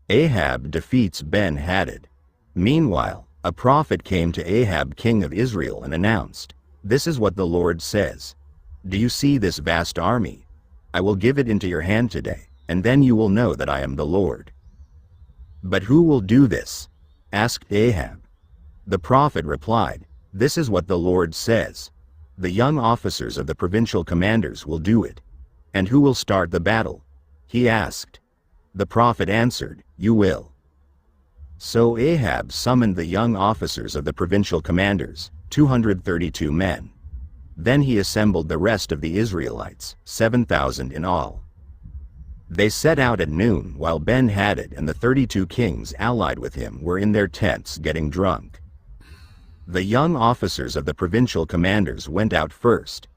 Ahab defeats Ben-Hadad. Meanwhile, a prophet came to Ahab king of Israel and announced, "This is what the Lord says. Do you see this vast army? I will give it into your hand today, and then you will know that I am the Lord." "But who will do this?" asked Ahab. The prophet replied, "This is what the Lord says. The young officers of the provincial commanders will do it." "And who will start the battle?" he asked. The prophet answered, "You will." So Ahab summoned the young officers of the provincial commanders, 232 men. Then he assembled the rest of the Israelites, 7,000 in all. They set out at noon while Ben-Hadad and the 32 kings allied with him were in their tents getting drunk. The young officers of the provincial commanders went out first.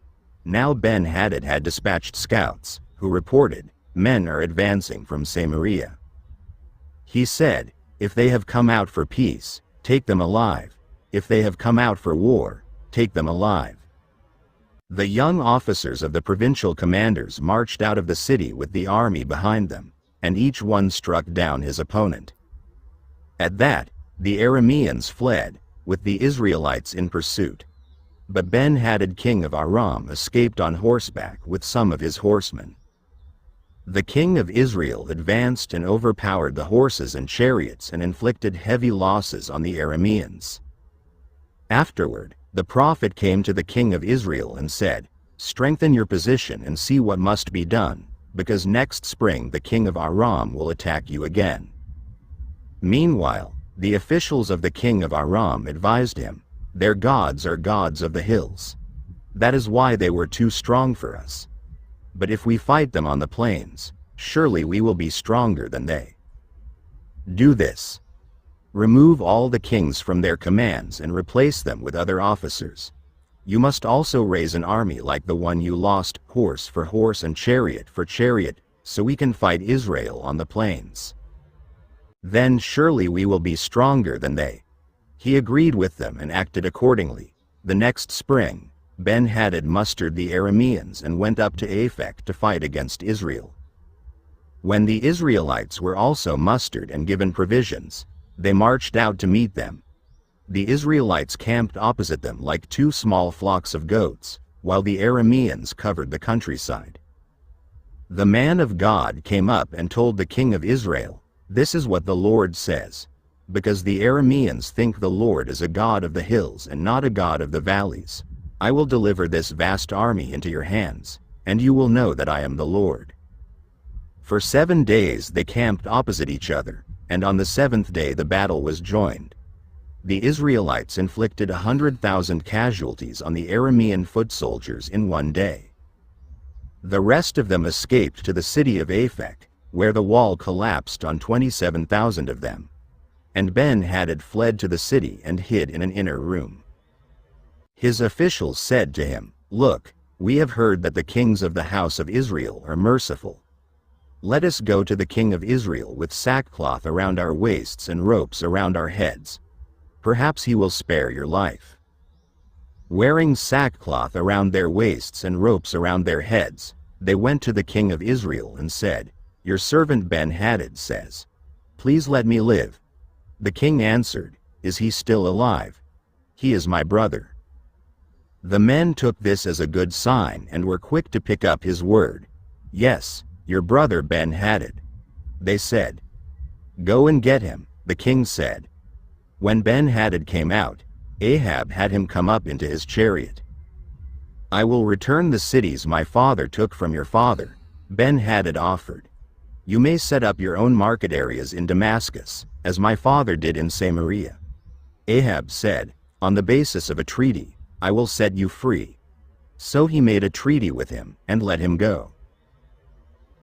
Now Ben-Hadad had dispatched scouts, who reported, "Men are advancing from Samaria." He said, "If they have come out for peace, take them alive. If they have come out for war, take them alive." The young officers of the provincial commanders marched out of the city with the army behind them, and each one struck down his opponent. At that, the Arameans fled, with the Israelites in pursuit. But Ben-Hadad king of Aram escaped on horseback with some of his horsemen. The king of Israel advanced and overpowered the horses and chariots and inflicted heavy losses on the Arameans. Afterward, the prophet came to the king of Israel and said, "Strengthen your position and see what must be done, because next spring the king of Aram will attack you again." Meanwhile, the officials of the king of Aram advised him, "Their gods are gods of the hills. That is why they were too strong for us. But if we fight them on the plains, surely we will be stronger than they. Do this. Remove all the kings from their commands and replace them with other officers. You must also raise an army like the one you lost, horse for horse and chariot for chariot, so we can fight Israel on the plains. Then surely we will be stronger than they." He agreed with them and acted accordingly. The next spring, Ben-Hadad mustered the Arameans and went up to Aphek to fight against Israel. When the Israelites were also mustered and given provisions, they marched out to meet them. The Israelites camped opposite them like two small flocks of goats, while the Arameans covered the countryside. The man of God came up and told the king of Israel, "This is what the Lord says. Because the Arameans think the Lord is a God of the hills and not a God of the valleys, I will deliver this vast army into your hands, and you will know that I am the Lord." For 7 days they camped opposite each other, and on the 7th day the battle was joined. The Israelites inflicted 100,000 casualties on the Aramean foot soldiers in 1 day. The rest of them escaped to the city of Aphek, where the wall collapsed on 27,000 of them. And Ben-Hadad fled to the city and hid in an inner room. His officials said to him, "Look, we have heard that the kings of the house of Israel are merciful. Let us go to the king of Israel with sackcloth around our waists and ropes around our heads. Perhaps he will spare your life." Wearing sackcloth around their waists and ropes around their heads, they went to the king of Israel and said, "Your servant Ben-Hadad says, 'Please let me live.'" The king answered, "Is he still alive? He is my brother." The men took this as a good sign and were quick to pick up his word. "Yes, your brother Ben-Hadad." They said, "Go and get him," the king said. When Ben-Hadad came out, Ahab had him come up into his chariot. "I will return the cities my father took from your father," Ben-Hadad offered. "You may set up your own market areas in Damascus, as my father did in Samaria." Ahab said, "On the basis of a treaty, I will set you free." So he made a treaty with him and let him go.